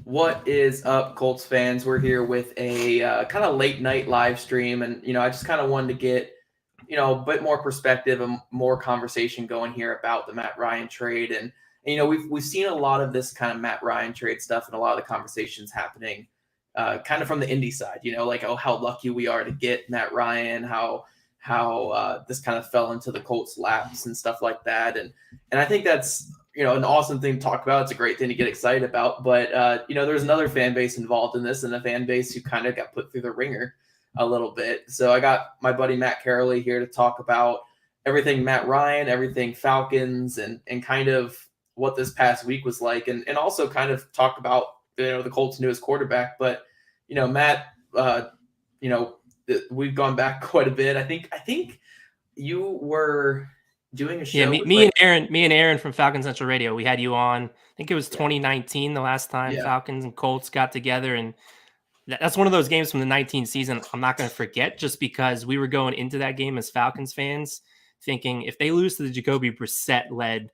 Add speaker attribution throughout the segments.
Speaker 1: What is up, Colts fans? We're here with a kind of late night live stream, and I just kind of wanted to get a bit more perspective and more conversation going here about the Matt Ryan trade, and we've seen a lot of this kind of Matt Ryan trade stuff, and a lot of the conversations happening, kind of from the indie side. Like, oh, how lucky we are to get Matt Ryan, how this kind of fell into the Colts' laps and stuff like that, and I think that's an awesome thing to talk about. It's a great thing to get excited about. But, there's another fan base involved in this, and a fan base who kind of got put through the ringer a little bit. So I got my buddy Matt Karoly here to talk about everything Matt Ryan, everything Falcons, and kind of what this past week was like, and also kind of talk about, the Colts' newest quarterback. But, Matt, we've gone back quite a bit. I think you were doing a show.
Speaker 2: Yeah, me and Aaron from Falcons Central Radio. We had you on. I think it was 2019, the last time Falcons and Colts got together, and that's one of those games from the 19 season I'm not going to forget, just because we were going into that game as Falcons fans thinking if they lose to the Jacoby Brissett-led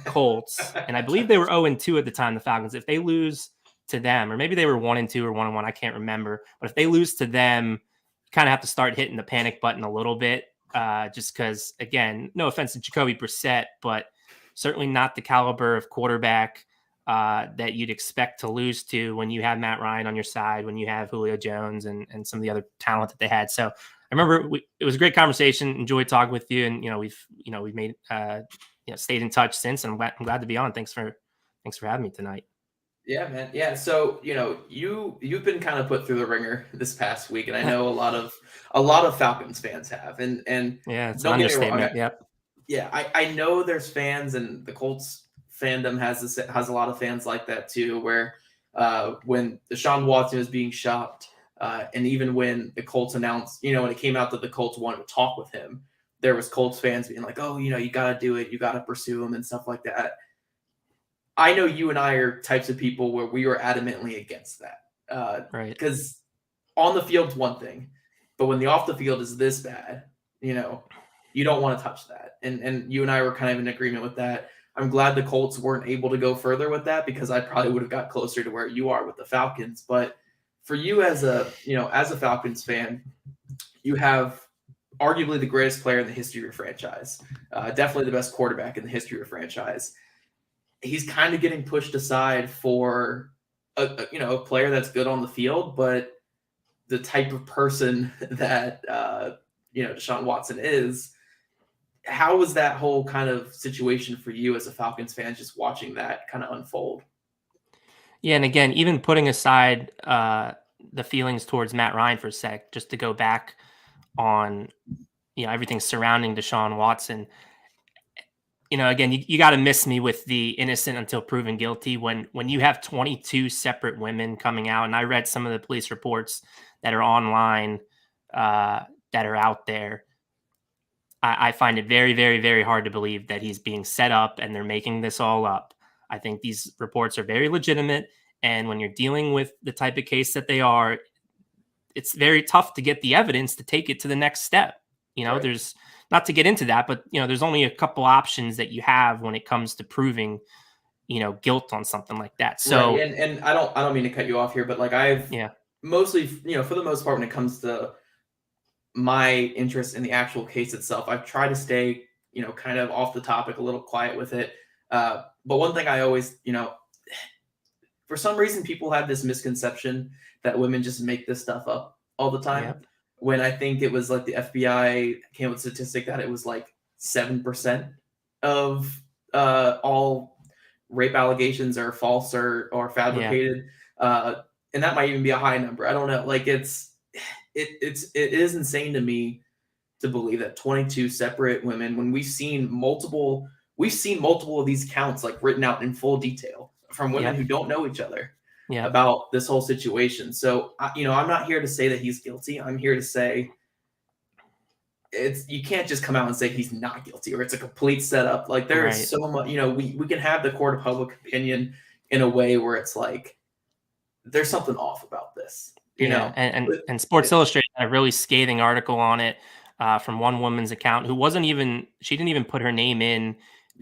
Speaker 2: Colts, and I believe they were 0-2 at the time, the Falcons, if they lose to them, or maybe they were 1-2 or 1-1, I can't remember, but if they lose to them, you kind of have to start hitting the panic button a little bit. Just because, again, no offense to Jacoby Brissett, but certainly not the caliber of quarterback that you'd expect to lose to when you have Matt Ryan on your side, when you have Julio Jones and some of the other talent that they had. So I remember it was a great conversation. Enjoyed talking with you, and we've made stayed in touch since, and I'm glad to be on. Thanks for having me tonight.
Speaker 1: Yeah, man. Yeah. So, you've been kind of put through the ringer this past week, and I know a lot of Falcons fans have, and
Speaker 2: yeah, it's an understatement.
Speaker 1: Yeah. I know there's fans, and the Colts fandom has a lot of fans like that too, where when Deshaun Watson was being shopped, and even when the Colts announced, when it came out that the Colts wanted to talk with him, there was Colts fans being like, oh, you got to do it. You got to pursue him and stuff like that. I know you and I are types of people where we were adamantly against that.
Speaker 2: Right.
Speaker 1: Because on the field's one thing, but when the off the field is this bad, you don't want to touch that. And you and I were kind of in agreement with that. I'm glad the Colts weren't able to go further with that, because I probably would have got closer to where you are with the Falcons. But for you as a Falcons fan, you have arguably the greatest player in the history of your franchise. Definitely the best quarterback in the history of your franchise. He's kind of getting pushed aside for a player that's good on the field, but the type of person that Deshaun Watson is. How was that whole kind of situation for you as a Falcons fan, just watching that kind of unfold?
Speaker 2: Yeah, and again, even putting aside the feelings towards Matt Ryan for a sec, just to go back on everything surrounding Deshaun Watson. Again, you got to miss me with the innocent until proven guilty when you have 22 separate women coming out. And I read some of the police reports that are online that are out there. I find it very, very, very hard to believe that he's being set up and they're making this all up. I think these reports are very legitimate. And when you're dealing with the type of case that they are, it's very tough to get the evidence to take it to the next step. Right. There's not to get into that, but there's only a couple options that you have when it comes to proving, guilt on something like that. So,
Speaker 1: right. And I don't mean to cut you off here, but like I've mostly, for the most part, when it comes to my interest in the actual case itself, I've tried to stay, kind of off the topic, a little quiet with it. But one thing I always, for some reason, people have this misconception that women just make this stuff up all the time. Yep. When I think it was like the FBI came with a statistic that it was like 7% of all rape allegations are false or fabricated. Yeah. And that might even be a high number. I don't know. Like it is insane to me to believe that 22 separate women, when we've seen multiple of these counts like written out in full detail from women who don't know each other. Yeah. About this whole situation. So, I'm not here to say that he's guilty. I'm here to say you can't just come out and say he's not guilty or it's a complete setup. Like there is so much, we can have the court of public opinion in a way where it's like, there's something off about this, you know?
Speaker 2: And Sports Illustrated had a really scathing article on it from one woman's account who she didn't even put her name in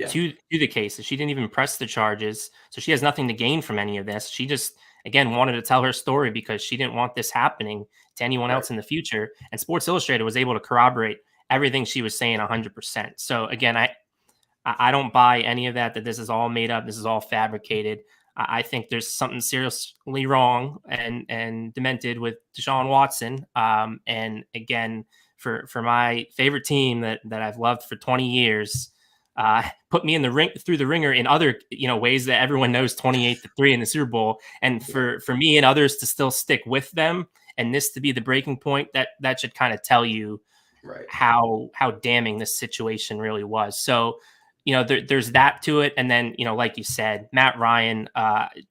Speaker 2: to the cases. She didn't even press the charges. So she has nothing to gain from any of this. She just again, wanted to tell her story because she didn't want this happening to anyone else in the future. And Sports Illustrated was able to corroborate everything she was saying 100%. So again, I don't buy any of that this is all made up. This is all fabricated. I think there's something seriously wrong and demented with Deshaun Watson. And again, for my favorite team that I've loved for 20 years, put me in the ring through the ringer in other ways that everyone knows, 28-3 in the Super Bowl, and for me and others to still stick with them, and this to be the breaking point, that should kind of tell you how damning this situation really was. So there's that to it. And then, like you said, Matt Ryan,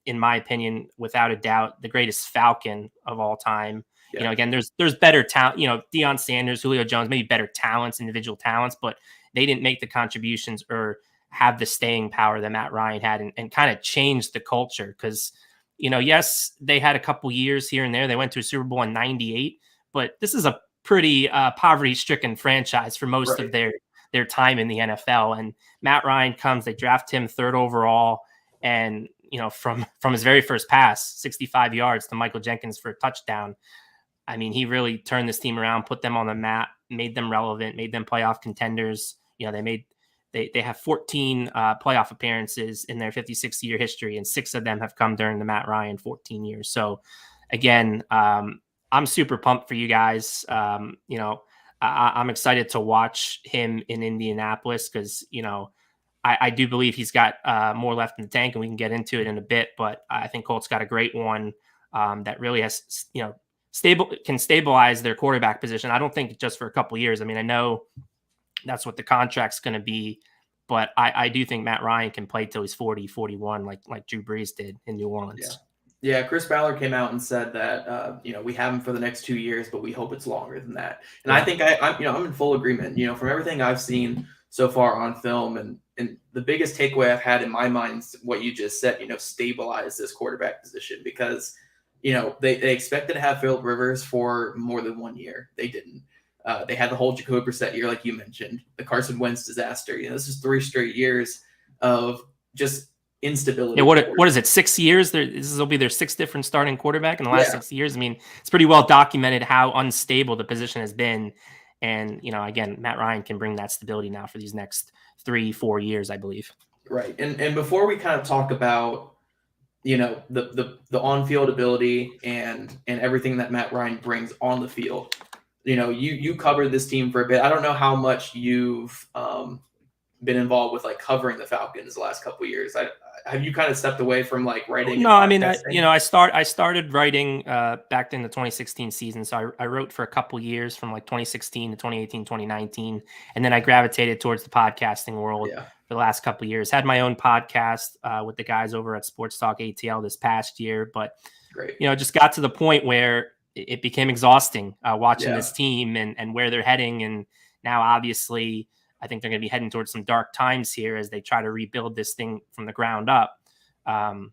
Speaker 2: in my opinion, without a doubt, the greatest Falcon of all time. Yeah. Again, there's better talent, Deion Sanders, Julio Jones, maybe better talents, individual talents, but they didn't make the contributions or have the staying power that Matt Ryan had and kind of changed the culture. Because, yes, they had a couple years here and there. They went to a Super Bowl in '98, but this is a pretty poverty-stricken franchise for most of their time in the NFL. And Matt Ryan comes, they draft him 3rd overall. And, from his very first pass, 65 yards to Michael Jenkins for a touchdown. I mean, he really turned this team around, put them on the map, made them relevant, made them playoff contenders. They have 14 playoff appearances in their 56-year history, and 6 of them have come during the Matt Ryan 14 years. So again, I'm super pumped for you guys. I'm excited to watch him in Indianapolis because, I do believe he's got more left in the tank, and we can get into it in a bit. But I think Colt's got a great one that really has, can stabilize their quarterback position. I don't think just for a couple of years. I mean, I know that's what the contract's going to be, but I do think Matt Ryan can play till he's 40, 41, like Drew Brees did in New Orleans.
Speaker 1: Yeah, Chris Ballard came out and said that we have him for the next 2 years, but we hope it's longer than that. And I think I'm in full agreement. From everything I've seen so far on film, and the biggest takeaway I've had in my mind is what you just said. Stabilize this quarterback position, because they expected to have Phillip Rivers for more than 1 year. They didn't. They had the whole Jacoby Brissett year, like you mentioned, the Carson Wentz disaster. This is 3 straight years of just instability.
Speaker 2: Yeah, what is it? 6 years? This will be their 6th different starting quarterback in the last 6 years. I mean, it's pretty well documented how unstable the position has been. And again, Matt Ryan can bring that stability now for these next 3-4 years, I believe.
Speaker 1: Right. And before we kind of talk about the on-field ability and everything that Matt Ryan brings on the field, you covered this team for a bit. I don't know how much you've been involved with covering the Falcons the last couple of years. Have you kind of stepped away from writing?
Speaker 2: No, I mean, I started writing back in the 2016 season. So I wrote for a couple of years from 2016 to 2018, 2019. And then I gravitated towards the podcasting world for the last couple of years. Had my own podcast with the guys over at Sports Talk ATL this past year. But, just got to the point where it became exhausting watching this team and where they're heading. And now, obviously, I think they're going to be heading towards some dark times here as they try to rebuild this thing from the ground up. But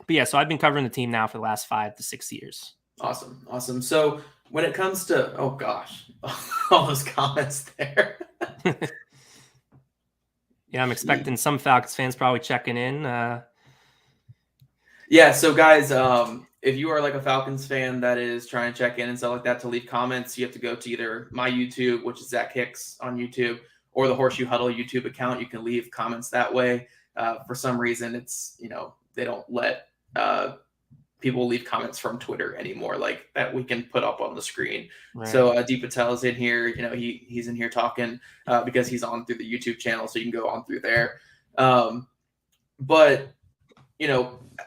Speaker 2: yeah, so I've been covering the team now for the last 5 to 6 years.
Speaker 1: Awesome. So when it comes to, oh gosh, all those comments there.
Speaker 2: Yeah, I'm expecting some Falcons fans probably checking in.
Speaker 1: Yeah, so guys, if you are a Falcons fan that is trying to check in and stuff like that, to leave comments, you have to go to either my YouTube, which is Zach Hicks on YouTube, or the Horseshoe Huddle YouTube account. You can leave comments that way. For some reason, it's, they don't let people leave comments from Twitter anymore, like that we can put up on the screen. Right. So Deep Patel is in here. He's in here talking because he's on through the YouTube channel, so you can go on through there. But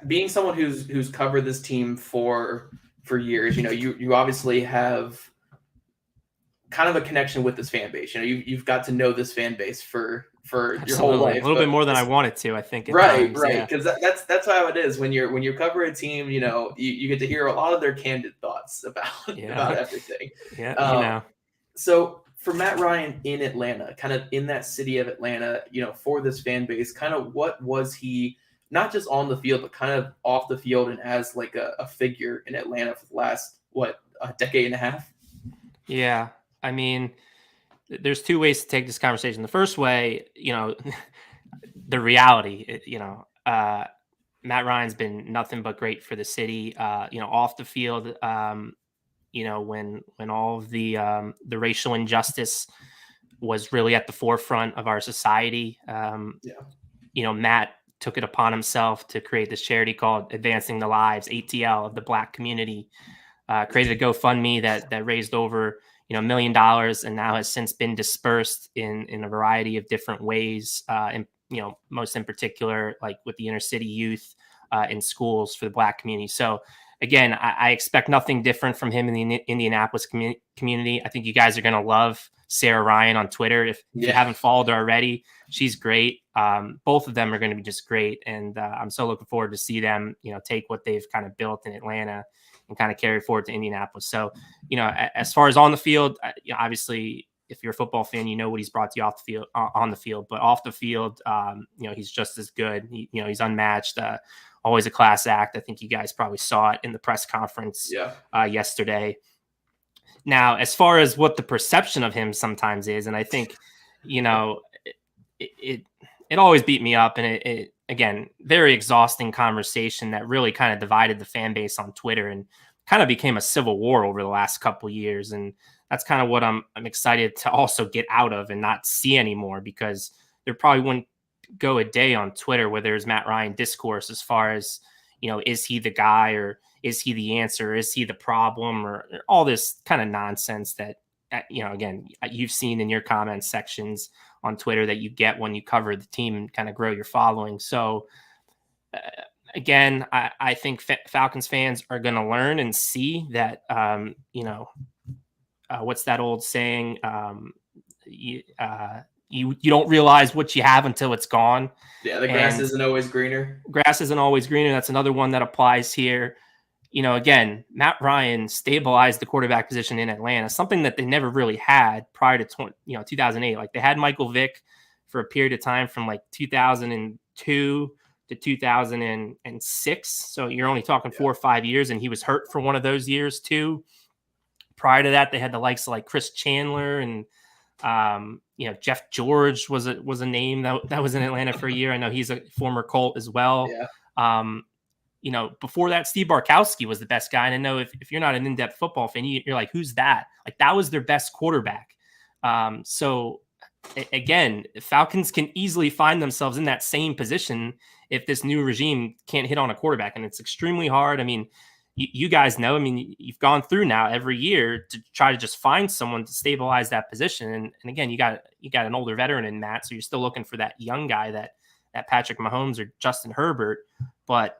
Speaker 1: being someone who's covered this team for years, you obviously have kind of a connection with this fan base. You've got to know this fan base for your whole life.
Speaker 2: A little bit more than I wanted to, I think.
Speaker 1: Right. Because that's how it is when you cover a team. You get to hear a lot of their candid thoughts about everything. So for Matt Ryan in Atlanta, kind of in that city of Atlanta, for this fan base, kind of what was he? Not just on the field, but kind of off the field and as a figure in Atlanta for the last, a decade and a half?
Speaker 2: Yeah. I mean, there's 2 ways to take this conversation. The first way, the reality, Matt Ryan's been nothing but great for the city. Off the field, when all of the racial injustice was really at the forefront of our society. Matt took it upon himself to create this charity called Advancing the Lives, ATL, of the Black community. Created a GoFundMe that raised over $1 million, and now has since been dispersed in a variety of different ways. And most in particular, like with the inner city youth in schools for the Black community. So again, I expect nothing different from him in the Indianapolis community. I think you guys are going to love Sarah Ryan on Twitter. If you haven't followed her already, she's great. Both of them are going to be just great. And I'm so looking forward to see them, take what they've kind of built in Atlanta and kind of carry forward to Indianapolis. So, as far as on the field, obviously, if you're a football fan, you know what he's brought to you off the field, on the field, but off the field, he's just as good. He's unmatched. Always a class act. I think you guys probably saw it in the press conference yesterday. Now, as far as what the perception of him sometimes is, and I think, it always beat me up, and it again, very exhausting conversation that really kind of divided the fan base on Twitter and kind of became a civil war over the last couple of years. And that's kind of what I'm excited to also get out of and not see anymore, because there probably wouldn't go a day on Twitter where there's Matt Ryan discourse as far as, is he the guy, or is he the answer? Is he the problem, or all this kind of nonsense that, again, you've seen in your comments sections on Twitter that you get when you cover the team and kind of grow your following. So again, I think Falcons fans are going to learn and see that, what's that old saying? You don't realize what you have until it's gone.
Speaker 1: Yeah, the grass isn't always greener.
Speaker 2: Grass isn't always greener. That's another one that applies here. Again, Matt Ryan stabilized the quarterback position in Atlanta, something that they never really had prior to 2008. Like, they had Michael Vick for a period of time from like 2002 to 2006. So you're only talking 4 or 5 years, and he was hurt for one of those years too. Prior to that, they had the likes of like Chris Chandler and Jeff George was a name that was in Atlanta for a year. I know he's a former Colt as well. Before that, Steve Barkowski was the best guy. And I know if you're not an in-depth football fan, you're like, who's that? Like, that was their best quarterback. So again, Falcons can easily find themselves in that same position if this new regime can't hit on a quarterback. And it's extremely hard. I mean, you guys know, you've gone through now every year to try to just find someone to stabilize that position. And again, you got an older veteran in Matt, so you're still looking for that young guy, that Patrick Mahomes or Justin Herbert, but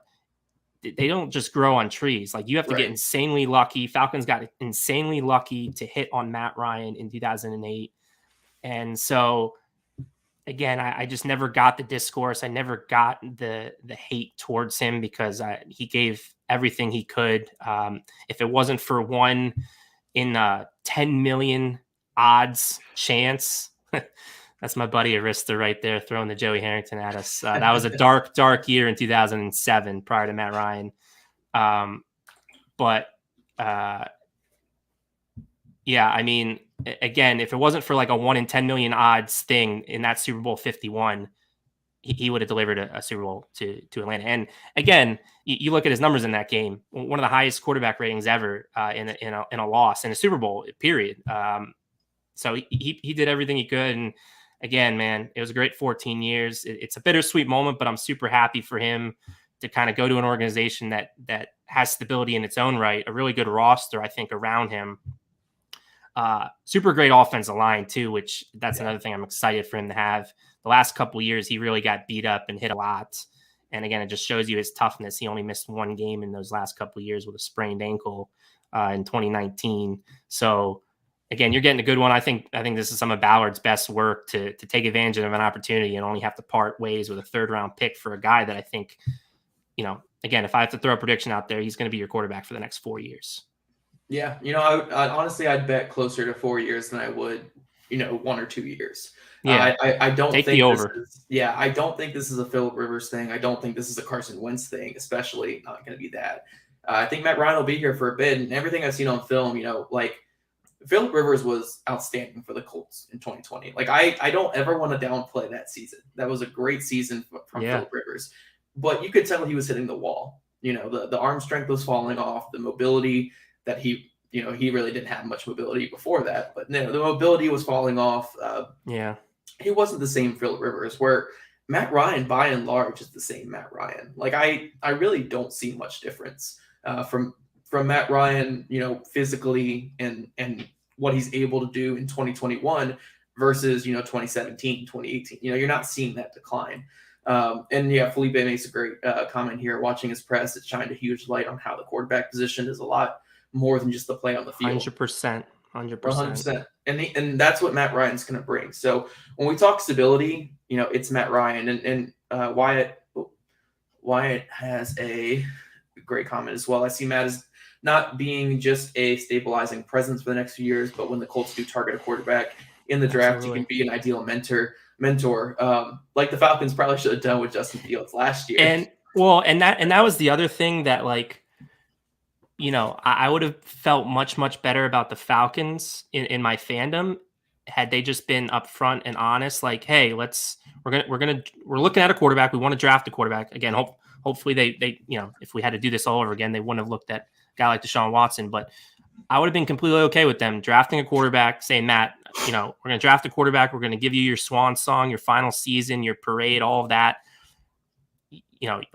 Speaker 2: they don't just grow on trees. Like, you have to get insanely lucky. Falcons got insanely lucky to hit on Matt Ryan in 2008. And so again, I just never got the discourse. I never got the hate towards him, because he gave everything he could. If it wasn't for 1 in 10 million odds chance, that's my buddy Arista right there throwing the Joey Harrington at us. That was a dark, dark year in 2007 prior to Matt Ryan. Again, if it wasn't for like a 1 in 10 million odds thing in that Super Bowl 51, he would have delivered a Super Bowl to Atlanta. And again, you look at his numbers in that game, one of the highest quarterback ratings ever in a loss in a Super Bowl, period. So he did everything he could. And again, man, it was a great 14 years. It's a bittersweet moment, but I'm super happy for him to kind of go to an organization that has stability in its own right, a really good roster, I think, around him. Super great offensive line too, which that's another thing I'm excited for him to have. The last couple of years, he really got beat up and hit a lot. And again, it just shows you his toughness. He only missed 1 game in those last couple of years with a sprained ankle in 2019. So again, you're getting a good one. I think this is some of Ballard's best work to take advantage of an opportunity and only have to part ways with a 3rd-round pick for a guy that I think, again, if I have to throw a prediction out there, he's going to be your quarterback for the next 4 years.
Speaker 1: Yeah, honestly, I'd bet closer to 4 years than I would, 1 or 2 years.
Speaker 2: Yeah,
Speaker 1: I don't
Speaker 2: take
Speaker 1: think
Speaker 2: the over.
Speaker 1: I don't think this is a Phillip Rivers thing. I don't think this is a Carson Wentz thing, especially not going to be that. I think Matt Ryan will be here for a bit, and everything I've seen on film, like Phillip Rivers was outstanding for the Colts in 2020. Like, I don't ever want to downplay that season. That was a great season from Phillip Rivers. but you could tell he was hitting the wall. The arm strength was falling off, the mobility that he really didn't have much mobility before that, but the mobility was falling off. He wasn't the same Phillip Rivers, where Matt Ryan, by and large, is the same Matt Ryan. Like I really don't see much difference from Matt Ryan, physically and what he's able to do in 2021 versus 2017, 2018. You're not seeing that decline. And Felipe makes a great comment here. Watching his press, it shined a huge light on how the quarterback position is a lot more than just the play on the field.
Speaker 2: 100%.
Speaker 1: 100%. And that's what Matt Ryan's going to bring. So when we talk stability, it's Matt Ryan and Wyatt has a great comment as well. I see Matt as not being just a stabilizing presence for the next few years, but when the Colts do target a quarterback in the draft,
Speaker 2: Absolutely.
Speaker 1: He can be an ideal mentor, like the Falcons probably should have done with Justin Fields last year.
Speaker 2: And that was the other thing that, like, I would have felt much, much better about the Falcons in my fandom had they just been upfront and honest. Like, hey, we're looking at a quarterback. We want to draft a quarterback again. Hopefully they if we had to do this all over again, they wouldn't have looked at a guy like Deshaun Watson. But I would have been completely okay with them drafting a quarterback, saying, Matt, we're going to draft a quarterback. We're going to give you your swan song, your final season, your parade, all of that.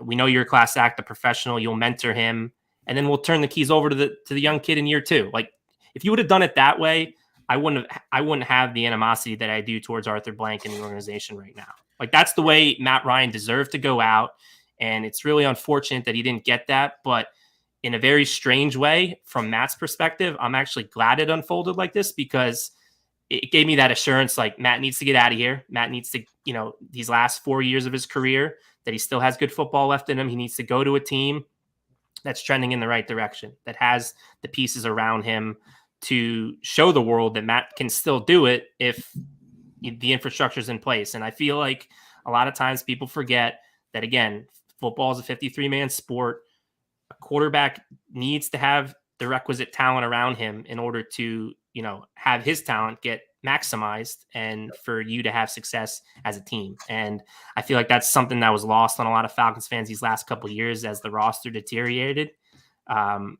Speaker 2: We know you're a class act, a professional. You'll mentor him. And then we'll turn the keys over to the young kid in year 2. Like, if you would have done it that way, I wouldn't have the animosity that I do towards Arthur Blank and the organization right now. Like, that's the way Matt Ryan deserved to go out. And it's really unfortunate that he didn't get that. But in a very strange way, from Matt's perspective, I'm actually glad it unfolded like this, because it gave me that assurance, like, Matt needs to get out of here. Matt needs to, these last 4 years of his career, that he still has good football left in him. He needs to go to a team that's trending in the right direction, that has the pieces around him to show the world that Matt can still do it if the infrastructure is in place. And I feel like a lot of times people forget that, again, football is a 53-man sport. A quarterback needs to have the requisite talent around him in order to, have his talent get maximized and for you to have success as a team. And I feel like that's something that was lost on a lot of Falcons fans these last couple of years as the roster deteriorated. Matt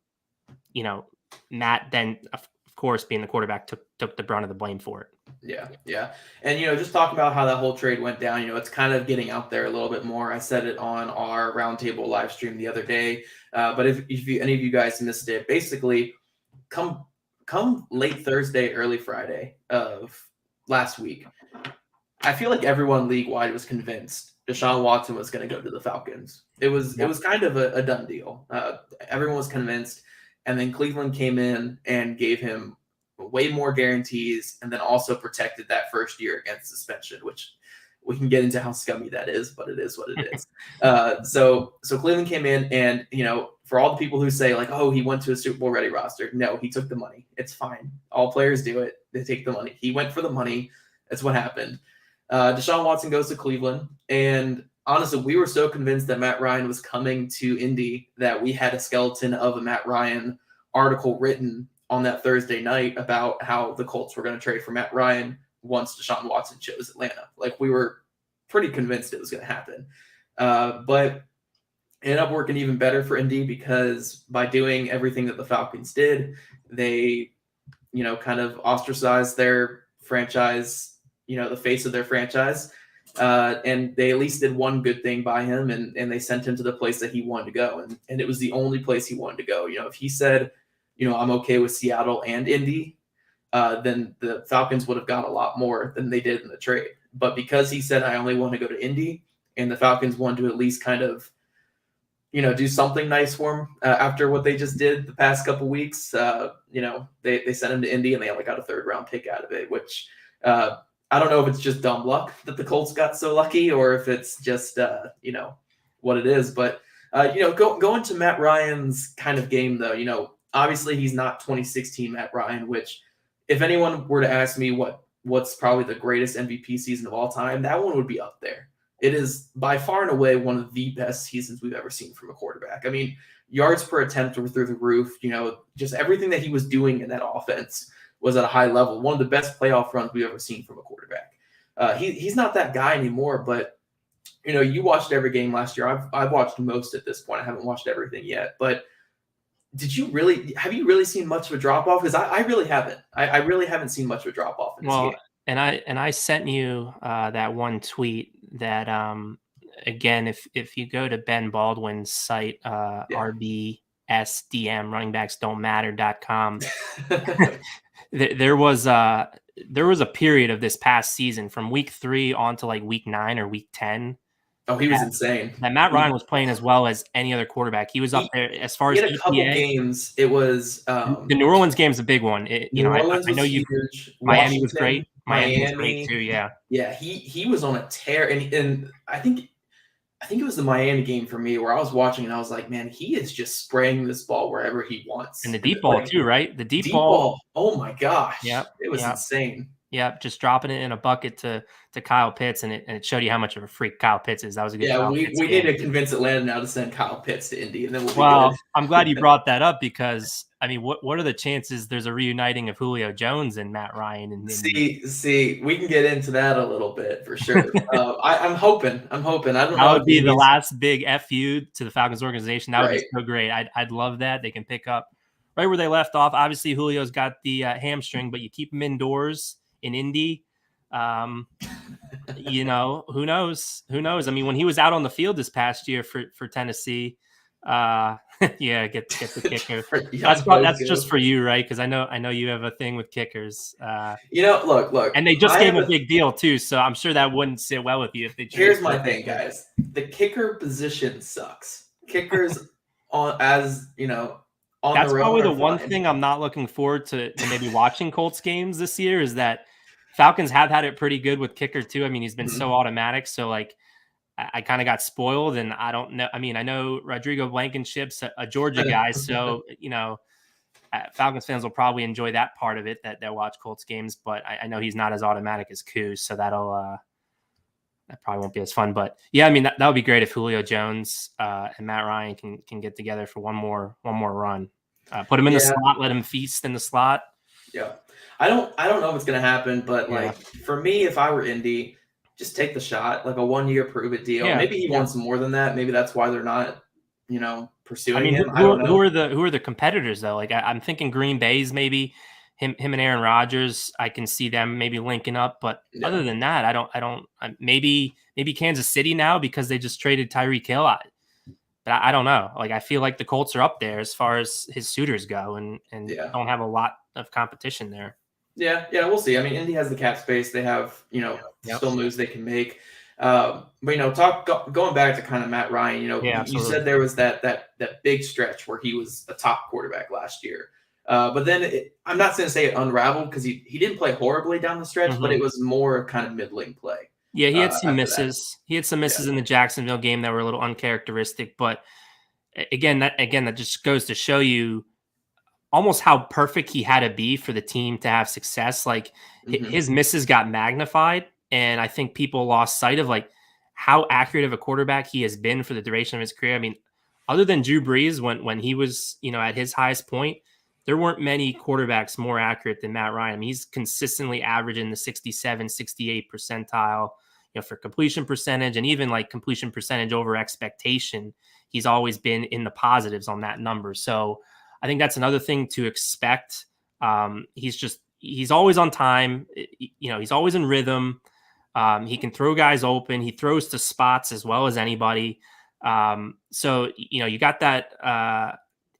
Speaker 2: then, of course, being the quarterback, took the brunt of the blame for it.
Speaker 1: Yeah. And, just talking about how that whole trade went down, it's kind of getting out there a little bit more. I said it on our roundtable live stream the other day. But if any of you guys missed it, basically come late Thursday, early Friday of last week, I feel like everyone league-wide was convinced Deshaun Watson was going to go to the Falcons. It was kind of a done deal. Everyone was convinced. And then Cleveland came in and gave him way more guarantees, and then also protected that first year against suspension, which we can get into how scummy that is, but it is what it is. So Cleveland came in, and for all the people who say, like, oh, he went to a Super Bowl ready roster, no, he took the money. It's fine. All players do it. They take the money. He went for the money. That's what happened. Deshaun Watson goes to Cleveland, and honestly, we were so convinced that Matt Ryan was coming to Indy that we had a skeleton of a Matt Ryan article written on that Thursday night about how the Colts were going to trade for Matt Ryan once Deshaun Watson chose Atlanta. Like, we were pretty convinced it was going to happen. But it ended up working even better for Indy, because by doing everything that the Falcons did, they, kind of ostracized their franchise, the face of their franchise. And they at least did one good thing by him, and they sent him to the place that he wanted to go. And it was the only place he wanted to go. If he said, I'm okay with Seattle and Indy, then the Falcons would have got a lot more than they did in the trade. But because he said, I only want to go to Indy, and the Falcons wanted to at least kind of, do something nice for him after what they just did the past couple weeks, they sent him to Indy, and they only got a 3rd-round pick out of it, which I don't know if it's just dumb luck that the Colts got so lucky, or if it's just, what it is. But, going to Matt Ryan's kind of game, though, obviously he's not 2016 Matt Ryan, which, if anyone were to ask me what's probably the greatest MVP season of all time, that one would be up there. It is by far and away one of the best seasons we've ever seen from a quarterback. I mean, yards per attempt were through the roof. Just everything that he was doing in that offense was at a high level. One of the best playoff runs we've ever seen from a quarterback. He's not that guy anymore, but You watched every game last year. I've watched most at this point. I haven't watched everything yet, but have you really seen much of a drop off? Because I really haven't. I really haven't seen much of a drop off in this game.
Speaker 2: And I sent you that one tweet that again, if you go to Ben Baldwin's site, RBSDM, runningbacks.don't matter.com, there was a period of this past season from week 3 on to like week 9 or week 10.
Speaker 1: Oh, he was insane.
Speaker 2: That Matt Ryan was playing as well as any other quarterback. He was up there as far as
Speaker 1: he had a couple games. It was
Speaker 2: the New Orleans game's a big one. I know
Speaker 1: huge.
Speaker 2: Miami was great. Miami was great too. Yeah.
Speaker 1: Yeah. He was on a tear, and I think it was the Miami game for me where I was watching and I was like, man, he is just spraying this ball wherever he wants.
Speaker 2: And the deep ball too, right? The deep
Speaker 1: ball. Oh my gosh.
Speaker 2: Yeah.
Speaker 1: It was insane.
Speaker 2: Yeah, just dropping it in a bucket to Kyle Pitts, and it showed you how much of a freak Kyle Pitts is. That was a good.
Speaker 1: Yeah, we need to convince Atlanta now to send Kyle Pitts to Indy, and then we'll be good.
Speaker 2: I'm glad you brought that up because I mean, what are the chances there's a reuniting of Julio Jones and Matt Ryan? And
Speaker 1: see, we can get into that a little bit for sure. I'm hoping. I don't know.
Speaker 2: That would be the last big FU to the Falcons organization. That would be so great. I'd love that. They can pick up right where they left off. Obviously, Julio's got the hamstring, but you keep him indoors in Indy. Who knows? I mean, when he was out on the field this past year for Tennessee, get the kicker. That's just for you, right? Because I know you have a thing with kickers.
Speaker 1: Look,
Speaker 2: and they just gave him a big deal too, so I'm sure that wouldn't sit well with you if they.
Speaker 1: Here's my thing, guys. The kicker position sucks. Kickers that's
Speaker 2: probably the one thing I'm not looking forward to maybe watching Colts games this year is that Falcons have had it pretty good with kicker too. I mean, he's been so automatic. So like I kind of got spoiled and I don't know. I mean, I know Rodrigo Blankenship's a Georgia guy. So, Falcons fans will probably enjoy that part of it that they'll watch Colts games, but I know he's not as automatic as Kuz. So that probably won't be as fun, but yeah, I mean, that would be great if Julio Jones and Matt Ryan can get together for one more run. Put him in the slot, let him feast in the slot.
Speaker 1: Yeah. I don't know if it's going to happen, but for me, if I were Indy, just take the shot, like a 1-year prove it deal. Yeah. Maybe he wants more than that. Maybe that's why they're not, pursuing him.
Speaker 2: Who are the competitors though? Like I'm thinking Green Bay's maybe him and Aaron Rodgers. I can see them maybe linking up, but other than that, I don't. Maybe Kansas City now because they just traded Tyreek Hill. But I don't know. Like I feel like the Colts are up there as far as his suitors go, and don't have a lot of competition there.
Speaker 1: Yeah, we'll see. I mean, Indy has the cap space. They have, still moves they can make. But going back to kind of Matt Ryan, you said there was that big stretch where he was a top quarterback last year. But then I'm not going to say it unraveled because he didn't play horribly down the stretch, but it was more kind of middling play.
Speaker 2: Yeah, he had some misses. He had some misses in the Jacksonville game that were a little uncharacteristic. But again, that just goes to show you almost how perfect he had to be for the team to have success. Like his misses got magnified, and I think people lost sight of like how accurate of a quarterback he has been for the duration of his career. I mean, other than Drew Brees, when he was at his highest point, there weren't many quarterbacks more accurate than Matt Ryan. I mean, he's consistently averaging the 67, 68 percentile, for completion percentage, and even like completion percentage over expectation. He's always been in the positives on that number. So I think that's another thing to expect. He's always on time. He's always in rhythm. He can throw guys open. He throws to spots as well as anybody. So you got that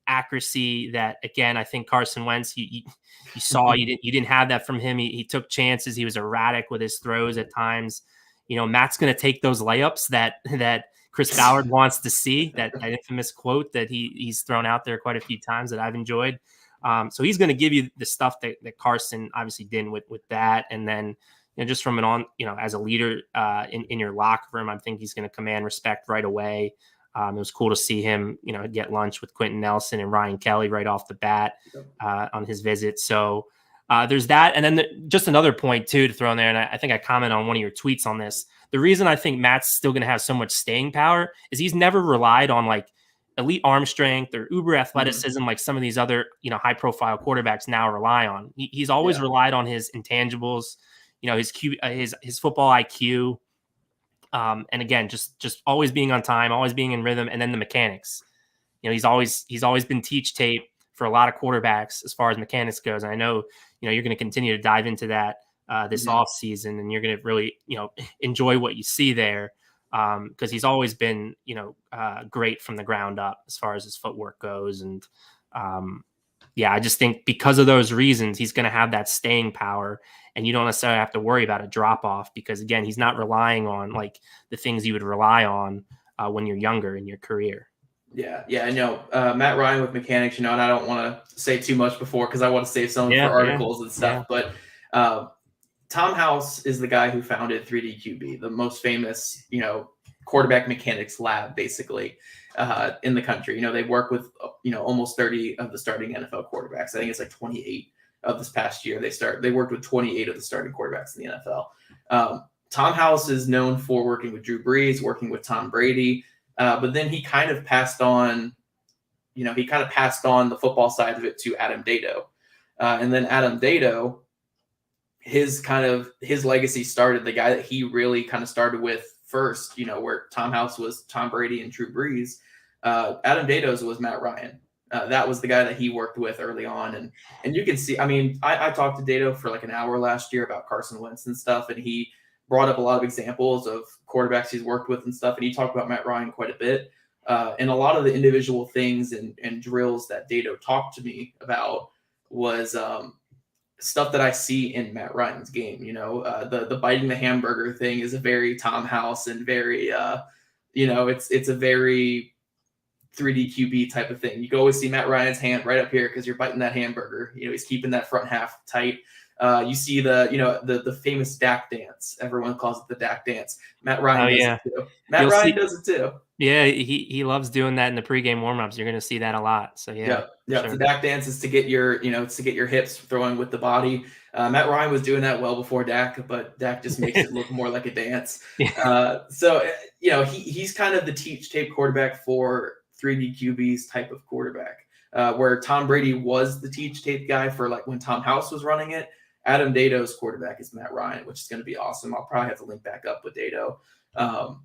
Speaker 2: accuracy that, again, I think Carson Wentz, you saw you didn't have that from him. He took chances. He was erratic with his throws at times. Matt's going to take those layups that Chris Ballard wants to see, that infamous quote that he's thrown out there quite a few times that I've enjoyed. So he's going to give you the stuff that Carson obviously did with that. And then, just from as a leader in your locker room, I think he's going to command respect right away. It was cool to see him, get lunch with Quentin Nelson and Ryan Kelly right off the bat on his visit. So there's that. And then just another point too to throw in there. And I think I commented on one of your tweets on this. The reason I think Matt's still going to have so much staying power is he's never relied on like elite arm strength or uber athleticism like some of these other, high profile quarterbacks now rely on. He's always relied on his intangibles, his football IQ. And again, just always being on time, always being in rhythm, and then the mechanics. He's always been teach tape for a lot of quarterbacks as far as mechanics goes. And I know, you're going to continue to dive into that this off season, and you're going to really, enjoy what you see there. Because he's always been, great from the ground up as far as his footwork goes. And I just think because of those reasons, he's going to have that staying power, and you don't necessarily have to worry about a drop off because, again, he's not relying on like the things you would rely on when you're younger in your career.
Speaker 1: Yeah, I know. Matt Ryan with mechanics, and I don't want to say too much before because I want to save some for articles and stuff. Yeah. But Tom House is the guy who founded 3D QB, the most famous, quarterback mechanics lab, basically, in the country. They work with, almost 30 of the starting NFL quarterbacks. I think it's like 28 of this past year. They worked with 28 of the starting quarterbacks in the NFL. Tom House is known for working with Drew Brees, working with Tom Brady. But then he kind of passed on, the football side of it to Adam Dado. And then Adam Dado, his legacy started, the guy that he really kind of started with first, where Tom House was Tom Brady and Drew Brees. Adam Dado's was Matt Ryan. That was the guy that he worked with early on. And you can see, I talked to Dado for like an hour last year about Carson Wentz and stuff, and he brought up a lot of examples of quarterbacks he's worked with and stuff. And he talked about Matt Ryan quite a bit. And a lot of the individual things and drills that Dado talked to me about was stuff that I see in Matt Ryan's game. The biting the hamburger thing is a very Tom House and very, it's a very 3D QB type of thing. You can always see Matt Ryan's hand right up here because you're biting that hamburger. He's keeping that front half tight. You see the famous Dak dance. Everyone calls it the Dak dance. Matt Ryan does it too. Matt Ryan does it too.
Speaker 2: Yeah, he loves doing that in the pregame warmups. You're going to see that a lot. So yeah.
Speaker 1: Sure. The Dak dance is to get your hips throwing with the body. Matt Ryan was doing that well before Dak, but Dak just makes it look more like a dance. So he's kind of the teach tape quarterback for 3D QB's type of quarterback. Where Tom Brady was the teach tape guy for like when Tom House was running it. Adam Dado's quarterback is Matt Ryan, which is going to be awesome. I'll probably have to link back up with Dado. I'm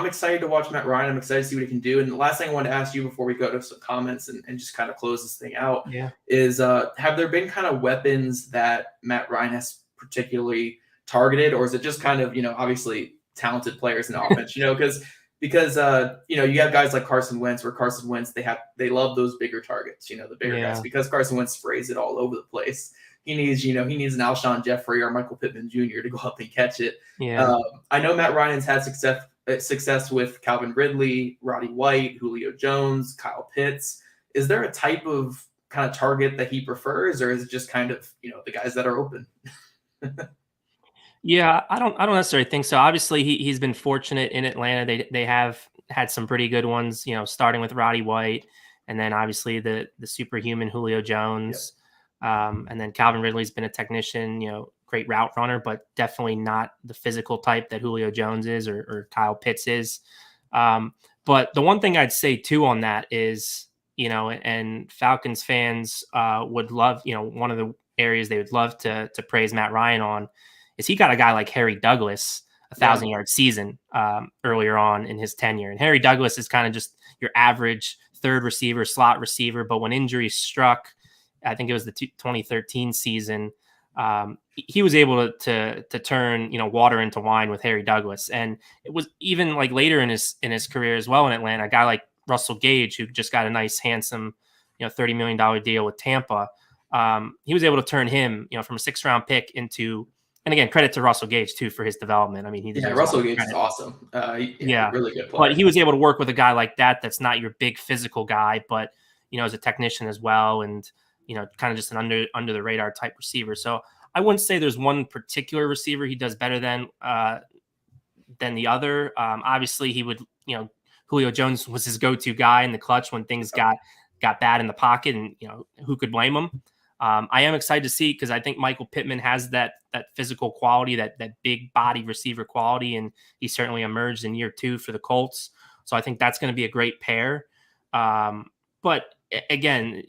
Speaker 1: excited to watch Matt Ryan. I'm excited to see what he can do. And the last thing I wanted to ask you before we go to some comments and just kind of close this thing out is have there been kind of weapons that Matt Ryan has particularly targeted, or is it just kind of, obviously talented players in the offense, because you have guys like Carson Wentz, they love those bigger targets, the bigger guys, because Carson Wentz sprays it all over the place. He needs an Alshon Jeffrey or Michael Pittman Jr. to go up and catch it. I know Matt Ryan's had success with Calvin Ridley, Roddy White, Julio Jones, Kyle Pitts. Is there a type of kind of target that he prefers, or is it just kind of, the guys that are open?
Speaker 2: Yeah, I don't necessarily think so. Obviously, he's been fortunate in Atlanta. They have had some pretty good ones, starting with Roddy White, and then obviously the superhuman Julio Jones. And then Calvin Ridley's been a technician, great route runner, but definitely not the physical type that Julio Jones is or Kyle Pitts is. But the one thing I'd say too on that is, and Falcons fans would love, one of the areas they would love to praise Matt Ryan on is he got a guy like Harry Douglas, 1,000-yard season earlier on in his tenure. And Harry Douglas is kind of just your average third receiver, slot receiver. But when injuries struck, I think it was the 2013 season, he was able to turn water into wine with Harry Douglas. And it was even like later in his career as well in Atlanta, a guy like Russell Gage, who just got a nice handsome $30 million deal with Tampa. He was able to turn him from a 6th-round pick into, and again, credit to Russell Gage too for his development.
Speaker 1: Russell Gage is awesome. Really good player.
Speaker 2: But he was able to work with a guy like that. That's not your big physical guy, but as a technician as well, and kind of just an under the radar type receiver. So I wouldn't say there's one particular receiver he does better than the other. Obviously, he would, Julio Jones was his go-to guy in the clutch when things got bad in the pocket, and who could blame him? I am excited to see, because I think Michael Pittman has that physical quality, that big body receiver quality, and he certainly emerged in year 2 for the Colts. So I think that's going to be a great pair. But again,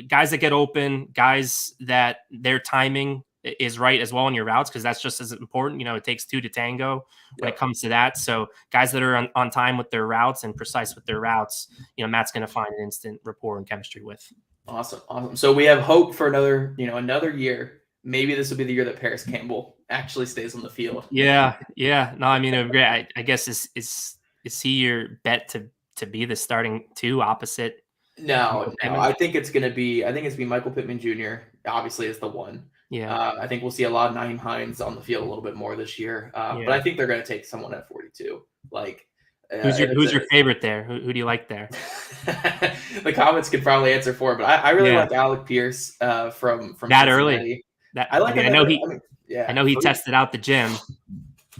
Speaker 2: guys that get open, guys that their timing is right as well in your routes, because that's just as important. It takes two to tango when it comes to that. So guys that are on time with their routes and precise with their routes, Matt's going to find an instant rapport and chemistry with.
Speaker 1: Awesome. So we have hope for another year. Maybe this will be the year that Paris Campbell actually stays on the field.
Speaker 2: Yeah. No, I mean, great. I guess is he your bet to be the starting two opposite?
Speaker 1: No. I think it's going to be Michael Pittman Jr. obviously is the one.
Speaker 2: Yeah.
Speaker 1: I think we'll see a lot of Nyheim Hines on the field a little bit more this year. But I think they're going to take someone at 42. Like,
Speaker 2: who's your favorite there? Who do you like there?
Speaker 1: The comments could probably answer for it, but I really like Alec Pierce from
Speaker 2: that
Speaker 1: Cincinnati.
Speaker 2: Early. I know he tested out the gym.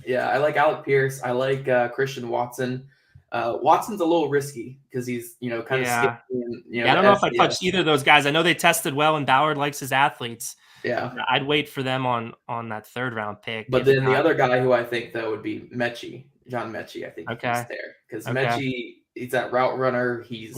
Speaker 1: Yeah, I like Alec Pierce. I like Christian Watson. Watson's a little risky because he's kind of skipping.
Speaker 2: I don't know if I touched either of those guys. I know they tested well, and Ballard likes his athletes.
Speaker 1: Yeah,
Speaker 2: I'd wait for them on that third round pick.
Speaker 1: But then the other guy who I think though would be John Mechie. I think he's there because Mechie, he's that route runner. He's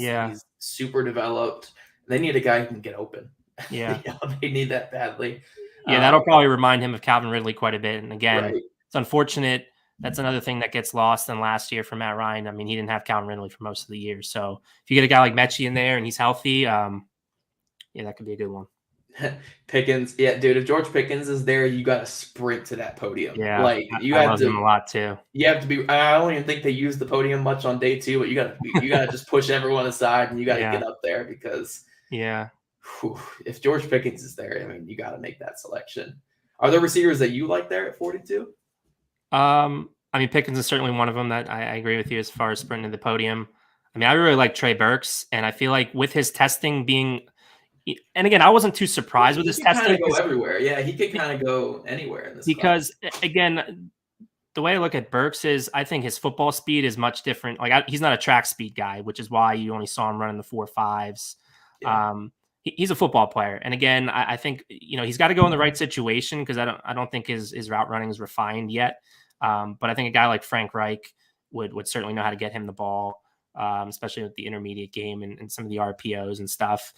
Speaker 1: super developed. They need a guy who can get open.
Speaker 2: Yeah,
Speaker 1: they need that badly.
Speaker 2: Yeah, that'll probably remind him of Calvin Ridley quite a bit. And again, It's unfortunate. That's another thing that gets lost in last year for Matt Ryan. I mean, he didn't have Calvin Ridley for most of the year. So if you get a guy like Mechie in there and he's healthy, that could be a good one.
Speaker 1: Pickens, dude. If George Pickens is there, you got to sprint to that podium.
Speaker 2: Yeah,
Speaker 1: like you
Speaker 2: have to him a lot too.
Speaker 1: You have to be. I don't even think they use the podium much on day 2, but you got to just push everyone aside and you got to get up there because if George Pickens is there, I mean, you got to make that selection. Are there receivers that you like there at 42?
Speaker 2: I mean, Pickens is certainly one of them that I agree with you as far as sprinting to the podium. I mean, I really like Trey Burks, and I feel like with his testing being. And again, I wasn't too surprised with his testing.
Speaker 1: He can go everywhere. Yeah, he could kind of go anywhere in this.
Speaker 2: Because again, the way I look at Burks is, I think his football speed is much different. Like he's not a track speed guy, which is why you only saw him running the 4.5s. Yeah. He's a football player, and again, I think he's got to go in the right situation because I don't think his route running is refined yet. But I think a guy like Frank Reich would certainly know how to get him the ball, especially with the intermediate game and some of the RPOs and stuff.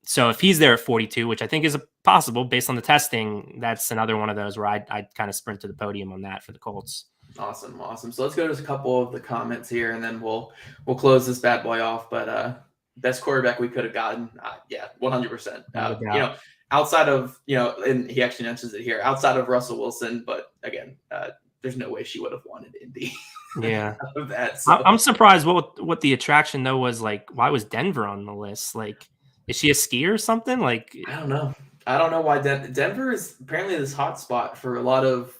Speaker 2: So if he's there at 42, which I think is possible based on the testing, that's another one of those where I'd kind of sprint to the podium on that for the Colts.
Speaker 1: Awesome. So let's go to a couple of the comments here, and then we'll close this bad boy off. But best quarterback we could have gotten, 100%. Outside of and he actually mentions it here, outside of Russell Wilson, but again, there's no way she would have wanted Indy.
Speaker 2: Yeah,
Speaker 1: of that. So.
Speaker 2: I'm surprised what the attraction though was. Like, why was Denver on the list? Like, is she a skier or something? Like,
Speaker 1: I don't know why Denver is apparently this hot spot for a lot of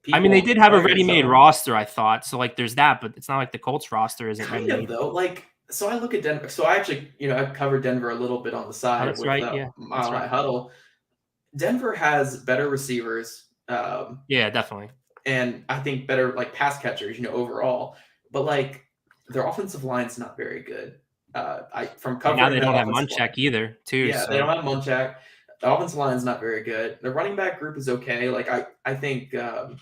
Speaker 1: people.
Speaker 2: I mean, they did have a ready-made roster, I thought. So like, there's that, but it's not like the Colts roster isn't ready-made.
Speaker 1: Though. Like, so I look at Denver. So I actually, I've covered Denver a little bit on the side with Mile High Huddle. Denver has better receivers.
Speaker 2: Yeah, definitely.
Speaker 1: And I think better like pass catchers, overall. But like their offensive line's not very good. From covering
Speaker 2: now they don't have Munchak either, too.
Speaker 1: Yeah, they don't have Munchak. The offensive line's not very good. The running back group is okay. Like I think the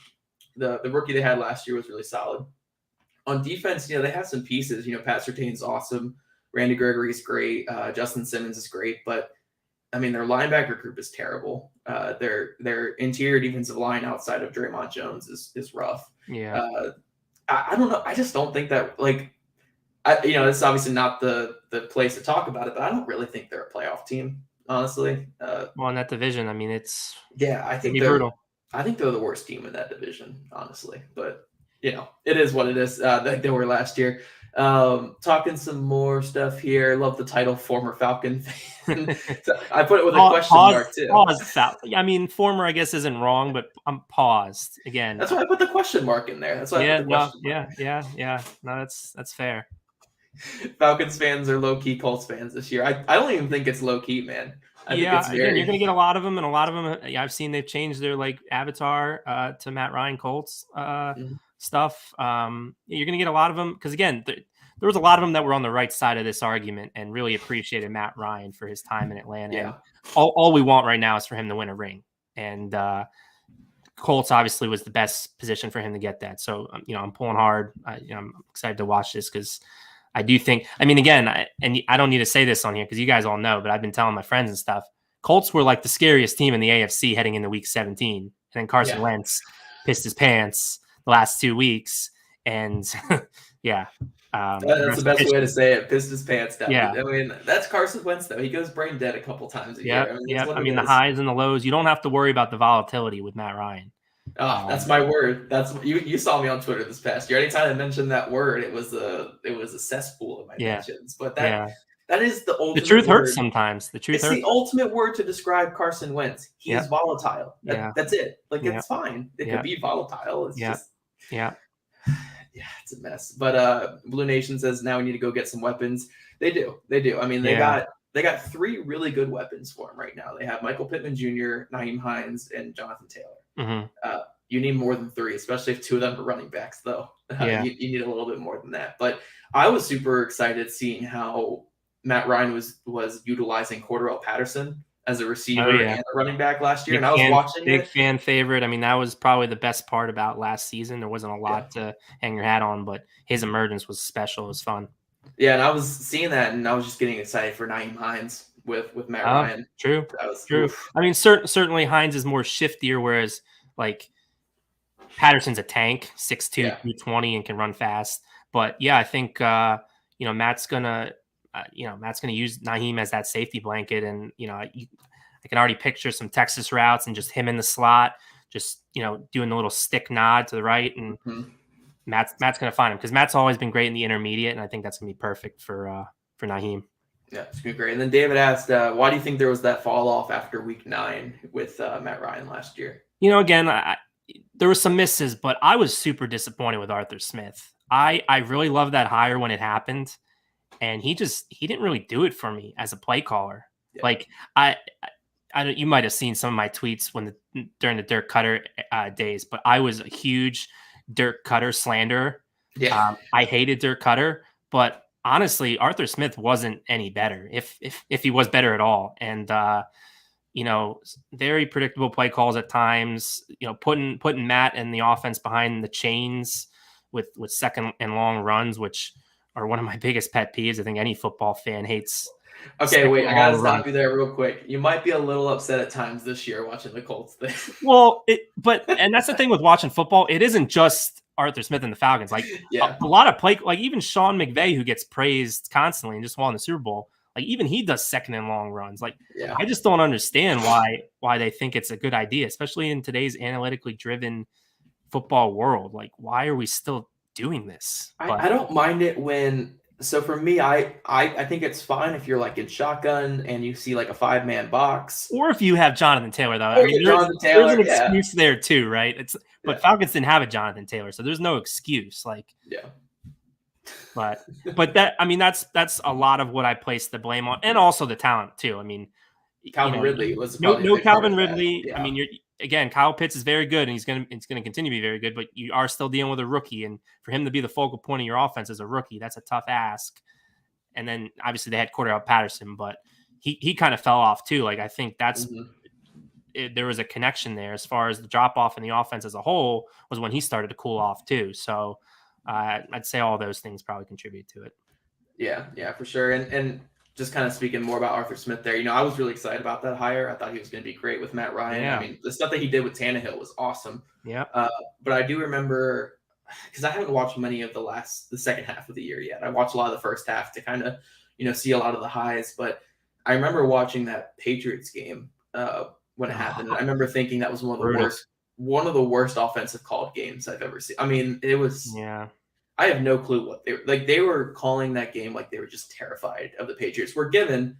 Speaker 1: rookie they had last year was really solid. On defense, they have some pieces. Pat Surtain's awesome. Randy Gregory's great. Justin Simmons is great, but I mean their linebacker group is terrible. Their interior defensive line outside of Draymond Jones is rough.
Speaker 2: Yeah.
Speaker 1: I don't know. I just don't think that like. It's obviously not the place to talk about it, but I don't really think they're a playoff team, honestly.
Speaker 2: Well, in that division, I mean, it's
Speaker 1: I think they're brutal. I think they're the worst team in that division, honestly. But it is what it is. They were last year. Talking some more stuff here. Love the title, former Falcon fan. So I put it with a question mark too.
Speaker 2: I mean, former, I guess, isn't wrong, but I'm paused again.
Speaker 1: That's why I put the question mark in there. That's why.
Speaker 2: Yeah. No, that's fair.
Speaker 1: Falcons fans are low-key Colts fans this year. I don't even think it's low-key, man. I think it's
Speaker 2: again, you're going to get a lot of them, and a lot of them, I've seen they've changed their like avatar to Matt Ryan Colts stuff. You're going to get a lot of them because again, there was a lot of them that were on the right side of this argument and really appreciated Matt Ryan for his time in Atlanta.
Speaker 1: Yeah.
Speaker 2: All we want right now is for him to win a ring, and Colts obviously was the best position for him to get that. So I'm pulling hard. I'm excited to watch this because. I do think, I mean, again, and I don't need to say this on here because you guys all know, but I've been telling my friends and stuff, Colts were like the scariest team in the AFC heading into week 17. And then Carson Wentz pissed his pants the last 2 weeks. And yeah.
Speaker 1: That's the best way to say it. Pissed his pants down.
Speaker 2: Yeah.
Speaker 1: I mean, that's Carson Wentz, though. He goes brain dead a couple times a year.
Speaker 2: I mean, the highs and the lows. You don't have to worry about the volatility with Matt Ryan.
Speaker 1: Oh, that's my word. That's you saw me on Twitter this past year. Anytime I mentioned that word, it was a cesspool of my mentions. But that is the ultimate.
Speaker 2: The truth
Speaker 1: word.
Speaker 2: Hurts sometimes. The truth
Speaker 1: it's
Speaker 2: hurts.
Speaker 1: The ultimate word to describe Carson Wentz. He is volatile. That's it. Like it's fine. It could be volatile. It's just it's a mess. But Blue Nation says now we need to go get some weapons. They do. I mean, they got 3 really good weapons for him right now. They have Michael Pittman Jr., Nyheim Hines, and Jonathan Taylor.
Speaker 2: Mm-hmm.
Speaker 1: You need more than 3, especially if 2 of them are running backs, though. You need a little bit more than that. But I was super excited seeing how Matt Ryan was utilizing Cordarrelle Patterson as a receiver and a running back last year. I was watching
Speaker 2: big fan favorite. I mean, that was probably the best part about last season. There wasn't a lot to hang your hat on, but his emergence was special. It was fun.
Speaker 1: Yeah, and I was seeing that, and I was just getting excited for Nyheim Hines with Matt Ryan.
Speaker 2: True. That was true. Oof. I mean, certainly Hines is more shiftier, whereas like Patterson's a tank, 6'2", 220, and can run fast. But yeah, I think Matt's gonna use Nyheim as that safety blanket, and I can already picture some Texas routes and just him in the slot, just doing the little stick nod to the right, and Matt's gonna find him because Matt's always been great in the intermediate, and I think that's gonna be perfect for Nyheim. Yeah,
Speaker 1: it's gonna be great. And then David asked, why do you think there was that fall off after week 9 with Matt Ryan last year?
Speaker 2: Again, there were some misses, but I was super disappointed with Arthur Smith. I really loved that hire when it happened, and he didn't really do it for me as a play caller. Yeah. Like you might have seen some of my tweets during the Dirk Cutter days, but I was a huge Dirk Cutter slanderer. Yeah. I hated Dirk Cutter, but honestly, Arthur Smith wasn't any better, if he was better at all. And very predictable play calls at times. Putting Matt and the offense behind the chains with second and long runs, which are one of my biggest pet peeves. I think any football fan hates.
Speaker 1: Okay, wait, I gotta stop you there real quick. You might be a little upset at times this year watching the Colts thing.
Speaker 2: Well, and that's the thing with watching football. It isn't just Arthur Smith and the Falcons. Like a lot of play, like even Sean McVay, who gets praised constantly and just won the Super Bowl. Like even he does second and long runs. Like I just don't understand why they think it's a good idea, especially in today's analytically driven football world. Like why are we still doing this?
Speaker 1: I don't mind it when. So for me, I think it's fine if you're like in shotgun and you see like a 5-man box,
Speaker 2: or if you have Jonathan Taylor though. I mean, there's an excuse there too, right? But Falcons didn't have a Jonathan Taylor, so there's no excuse. But that, I mean, that's a lot of what I place the blame on, and also the talent too. I mean,
Speaker 1: Calvin Ridley was
Speaker 2: no Calvin Ridley. Yeah. I mean, Kyle Pitts is very good, and it's going to continue to be very good. But you are still dealing with a rookie, and for him to be the focal point of your offense as a rookie, that's a tough ask. And then obviously they had Cordarrelle Patterson, but he kind of fell off too. Like I think that's there was a connection there as far as the drop off in the offense as a whole was when he started to cool off too. So I'd say all those things probably contribute to it.
Speaker 1: Yeah, for sure. And just kind of speaking more about Arthur Smith there, I was really excited about that hire. I thought he was going to be great with Matt Ryan. Yeah. I mean, the stuff that he did with Tannehill was awesome.
Speaker 2: Yeah.
Speaker 1: But I do remember, because I haven't watched many of the second half of the year yet. I watched a lot of the first half to kind of, see a lot of the highs. But I remember watching that Patriots game when it happened. And I remember thinking that was one of the worst offensive called games I've ever seen. I mean, it was. Yeah. I have no clue what they were calling that game like they were just terrified of the Patriots. We're given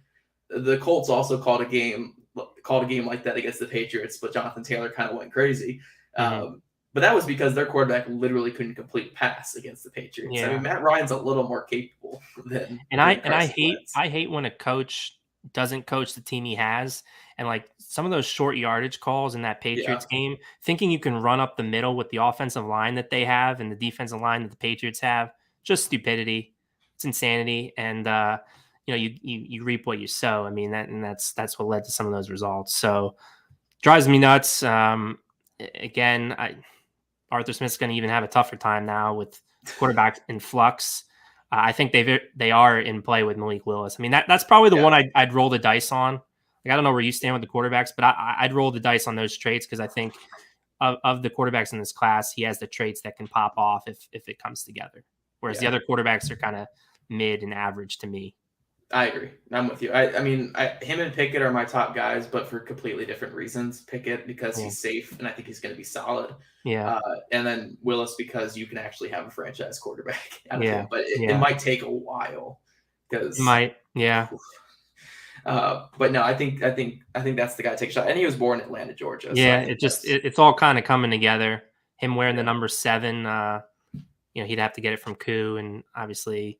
Speaker 1: the Colts also called a game like that against the Patriots, but Jonathan Taylor kind of went crazy. But that was because their quarterback literally couldn't complete a pass against the Patriots. Yeah. I mean, Matt Ryan's a little more capable than.
Speaker 2: I hate when a coach doesn't coach the team he has, and like some of those short yardage calls in that Patriots game, thinking you can run up the middle with the offensive line that they have and the defensive line that the Patriots have, just stupidity. It's insanity. And, you reap what you sow. I mean, that's what led to some of those results. So drives me nuts. Again, Arthur Smith's going to even have a tougher time now with quarterback in flux. I think they are in play with Malik Willis. I mean, that's probably the one I'd roll the dice on. Like, I don't know where you stand with the quarterbacks, but I'd roll the dice on those traits because I think of the quarterbacks in this class, he has the traits that can pop off if it comes together. Whereas the other quarterbacks are kind of mid and average to me.
Speaker 1: I agree. I'm with you. I mean, him and Pickett are my top guys, but for completely different reasons. Pickett because he's safe and I think he's going to be solid.
Speaker 2: Yeah.
Speaker 1: And then Willis because you can actually have a franchise quarterback out of him, but it might take a while because
Speaker 2: it might. Yeah.
Speaker 1: But no, I think that's the guy to take a shot. And he was born in Atlanta, Georgia.
Speaker 2: Yeah, so it's all kind of coming together. Him wearing the number 7, he'd have to get it from Koo, and obviously,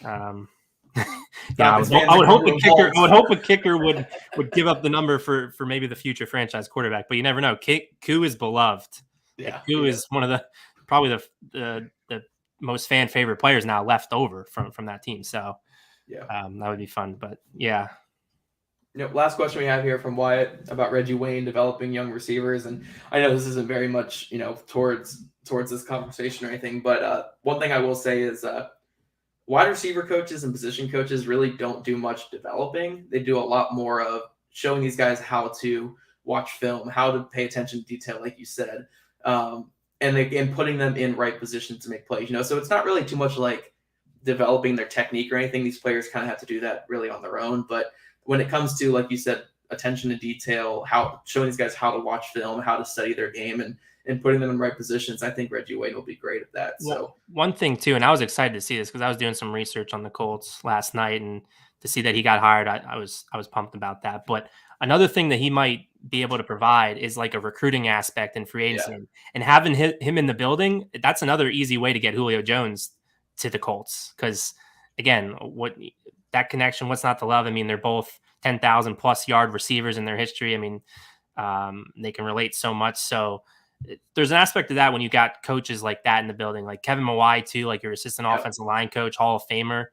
Speaker 2: I would hope a kicker would give up the number for maybe the future franchise quarterback, but you never know. Koo is beloved.
Speaker 1: Yeah,
Speaker 2: Koo is one of probably the most fan favorite players now left over from that team. So that would be fun. But yeah.
Speaker 1: Last question we have here from Wyatt about Reggie Wayne developing young receivers, and I know this isn't very much towards this conversation or anything, but one thing I will say is wide receiver coaches and position coaches really don't do much developing. They do a lot more of showing these guys how to watch film, how to pay attention to detail, like you said, and putting them in right positions to make plays. So it's not really too much like developing their technique or anything. These players kind of have to do that really on their own. But when it comes to, like you said, attention to detail, showing these guys how to watch film, how to study their game, and putting them in right positions, I think Reggie Wayne will be great at that. So
Speaker 2: one thing too, and I was excited to see this because I was doing some research on the Colts last night, and to see that he got hired, I was pumped about that. But another thing that he might be able to provide is like a recruiting aspect in free agency, and having him in the building. That's another easy way to get Julio Jones to the Colts, because again, that connection, what's not to love? I mean, they're both 10,000 plus yard receivers in their history. I mean, they can relate so much. So there's an aspect of that when you got coaches like that in the building, like Kevin Mawai too, like your assistant offensive line coach, Hall of Famer,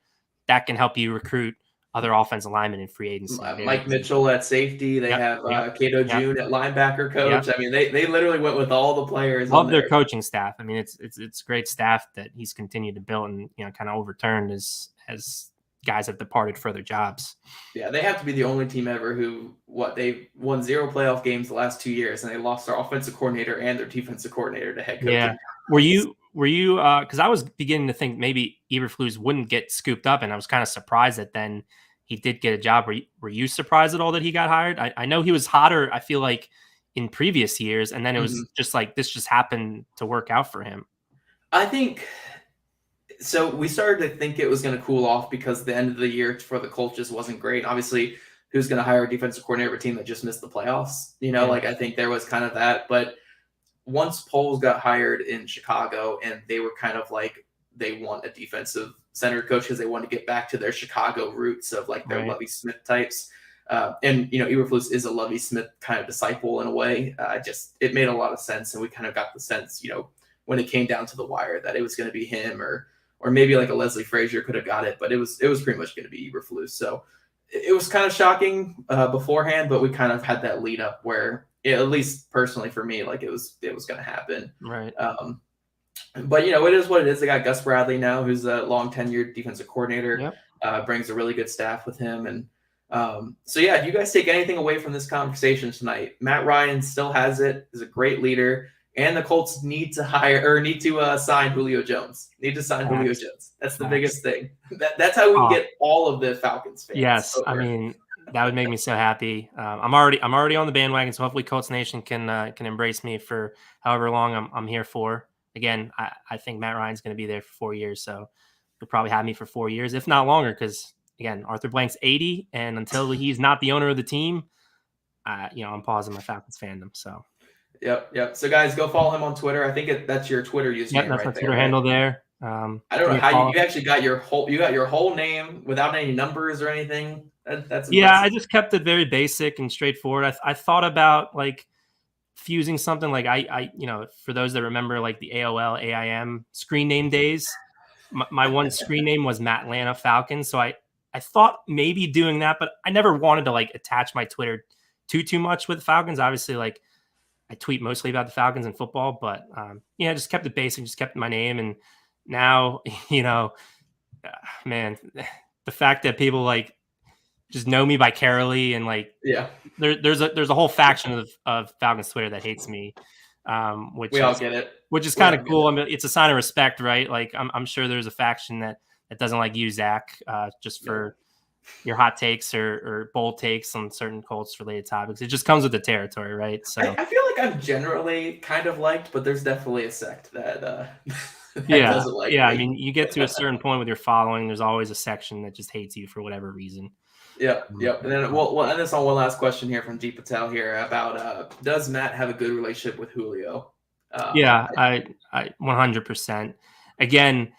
Speaker 2: that can help you recruit other offensive linemen in free agency.
Speaker 1: Mike Mitchell at safety. They have Cato June at linebacker coach. I mean, they literally went with all the players.
Speaker 2: Love their coaching staff. I mean, it's great staff that he's continued to build and kind of overturned as guys have departed for other jobs.
Speaker 1: Yeah, they have to be the only team ever who they've won 0 playoff games the last 2 years, and they lost their offensive coordinator and their defensive coordinator to head coach.
Speaker 2: Yeah. Were you because I was beginning to think maybe Eberflus wouldn't get scooped up, and I was kind of surprised that then he did get a job. Were you surprised at all that he got hired? I know he was hotter, I feel like, in previous years, and then it was just like this just happened to work out for him.
Speaker 1: I think so. We started to think it was going to cool off because the end of the year for the Colts just wasn't great. Obviously, who's going to hire a defensive coordinator of a team that just missed the playoffs? I think there was kind of that. But once Poles got hired in Chicago, and they were kind of like they want a defensive center coach because they want to get back to their Chicago roots of like their Lovie Smith types. And Eberflus is a Lovie Smith kind of disciple in a way. It made a lot of sense, and we kind of got the sense, when it came down to the wire, that it was going to be him or maybe like a Leslie Frazier could have got it, but it was pretty much going to be Eberflus. So it was kind of shocking beforehand, but we kind of had that lead up where, at least personally for me, like it was going to happen.
Speaker 2: Right.
Speaker 1: But it is what it is. They got Gus Bradley now, who's a long tenured defensive coordinator. Yep. Brings a really good staff with him, and so yeah. Do you guys take anything away from this conversation tonight? Matt Ryan still has it. Is a great leader. And the Colts need to sign Julio Jones. Julio Jones. That's the biggest thing. That's how we get all of the Falcons fans.
Speaker 2: Yes, I mean that would make me so happy. I'm already on the bandwagon, so hopefully Colts Nation can embrace me for however long I'm here for. Again, I think Matt Ryan's going to be there for 4 years, so he'll probably have me for 4 years, if not longer. Because again, Arthur Blank's 80, and until he's not the owner of the team, I'm pausing my Falcons fandom. So.
Speaker 1: Yep. So guys, go follow him on Twitter. I think that's your Twitter username.
Speaker 2: Yep, that's my Twitter handle there.
Speaker 1: I don't know how you actually got your whole name without any numbers or anything. That's impressive.
Speaker 2: Yeah. I just kept it very basic and straightforward. I thought about like fusing something like I for those that remember like the AOL AIM screen name days, my one screen name was Matt Atlanta Falcons. So I thought maybe doing that, but I never wanted to like attach my Twitter too much with Falcons. Obviously, like I tweet mostly about the Falcons and football, but I just kept it basic, just kept my name. And now, man, the fact that people like just know me by Karoly, and like there's a whole faction of Falcons Twitter that hates me,
Speaker 1: we all get it,
Speaker 2: which is kind of cool. I mean, it's a sign of respect, right? Like I'm sure there's a faction that doesn't like you, Zach, just for your hot takes or bold takes on certain Colts related topics. It just comes with the territory, right? So
Speaker 1: I feel like I'm generally kind of liked, but there's definitely a sect that doesn't like me.
Speaker 2: I mean, you get to a certain point with your following, there's always a section that just hates you for whatever reason.
Speaker 1: Yep. And then we'll end this on one last question here from Deep Patel here about does Matt have a good relationship with Julio?
Speaker 2: I 100%. Again,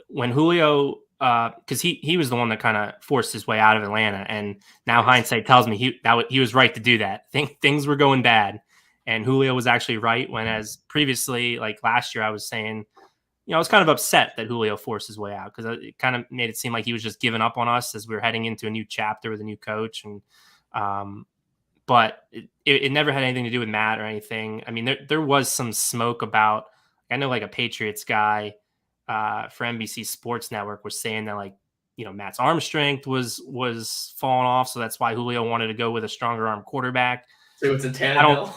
Speaker 2: when Julio, because he was the one that kind of forced his way out of Atlanta, and now hindsight tells me he was right to do that. Things were going bad, and Julio was actually right. When as previously, like last year, I was saying, I was kind of upset that Julio forced his way out because it kind of made it seem like he was just giving up on us as we were heading into a new chapter with a new coach. And but it never had anything to do with Matt or anything. I mean, there was some smoke about, I know like a Patriots guy for NBC Sports Network was saying that like, Matt's arm strength was falling off. So that's why Julio wanted to go with a stronger arm quarterback.
Speaker 1: So it's a Tannehill.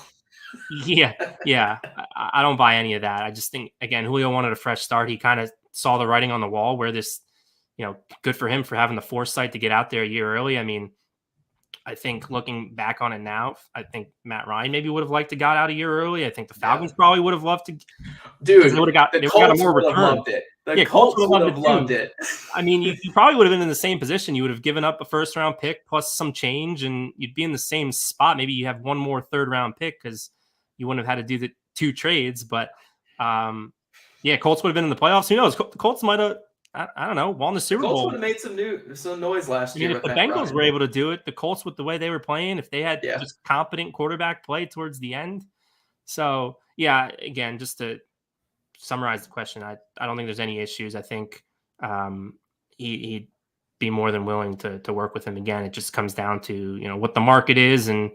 Speaker 2: Yeah. I don't buy any of that. I just think, again, Julio wanted a fresh start. He kind of saw the writing on the wall where this, good for him for having the foresight to get out there a year early. I mean, I think looking back on it now, I think Matt Ryan maybe would have liked to got out a year early. I think the Falcons probably would have loved to.
Speaker 1: Dude,
Speaker 2: they would have got a more return.
Speaker 1: Loved it. The Colts would have loved it.
Speaker 2: I mean, you probably would have been in the same position. You would have given up a first-round pick plus some change, and you'd be in the same spot. Maybe you have one more third-round pick because you wouldn't have had to do the 2 trades. But, Colts would have been in the playoffs. Who knows? The Colts might have, I don't know, won the Super Bowl.
Speaker 1: Colts would have made some noise last year.
Speaker 2: If the Bengals were able to do it, the Colts with the way they were playing, if they had just competent quarterback play towards the end. So, again, just to summarize the question, I don't think there's any issues. I think he'd be more than willing to work with him again. It just comes down to, what the market is. And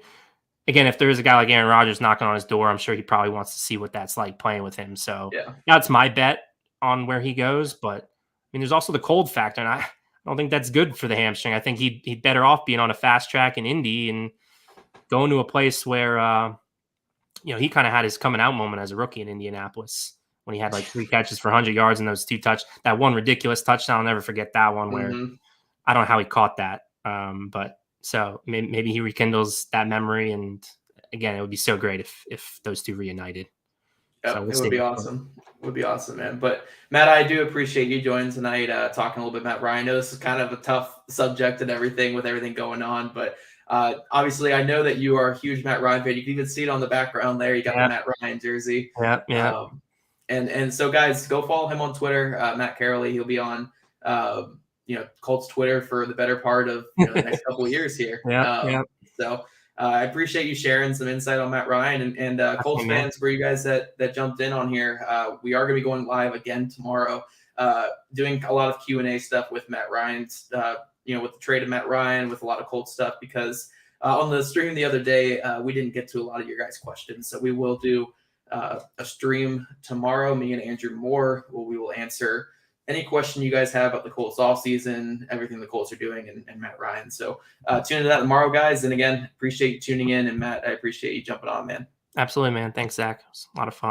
Speaker 2: again, if there is a guy like Aaron Rodgers knocking on his door, I'm sure he probably wants to see what that's like playing with him. So that's my bet on where he goes. But I mean, there's also the cold factor, and I don't think that's good for the hamstring. I think he'd better off being on a fast track in Indy and going to a place where, he kind of had his coming out moment as a rookie in Indianapolis when he had like 3 catches for 100 yards and those 2 that one ridiculous touchdown. I'll never forget that one where I don't know how he caught that. But so maybe he rekindles that memory. And again, it would be so great if those 2 reunited.
Speaker 1: Yep, so it would be awesome. It would be awesome, man. But Matt, I do appreciate you joining tonight, talking a little bit Matt Ryan. I know this is kind of a tough subject and everything with everything going on, but obviously I know that you are a huge Matt Ryan fan. You can even see it on the background there. You got the Matt Ryan jersey.
Speaker 2: Yeah.
Speaker 1: And so guys, go follow him on Twitter, Matt Karoly. He'll be on Colts Twitter for the better part of the next couple of years here. So I appreciate you sharing some insight on Matt Ryan and Colts fans. For you guys that jumped in on here, we are going to be going live again tomorrow, doing a lot of Q&A stuff with Matt Ryan's, with the trade of Matt Ryan, with a lot of Colts stuff, because on the stream the other day, we didn't get to a lot of your guys' questions. So we will do a stream tomorrow, me and Andrew Moore, where we will answer any question you guys have about the Colts offseason, everything the Colts are doing, and Matt Ryan. So tune into that tomorrow, guys. And again, appreciate you tuning in. And Matt, I appreciate you jumping on, man.
Speaker 2: Absolutely, man. Thanks, Zach. It was a lot of fun.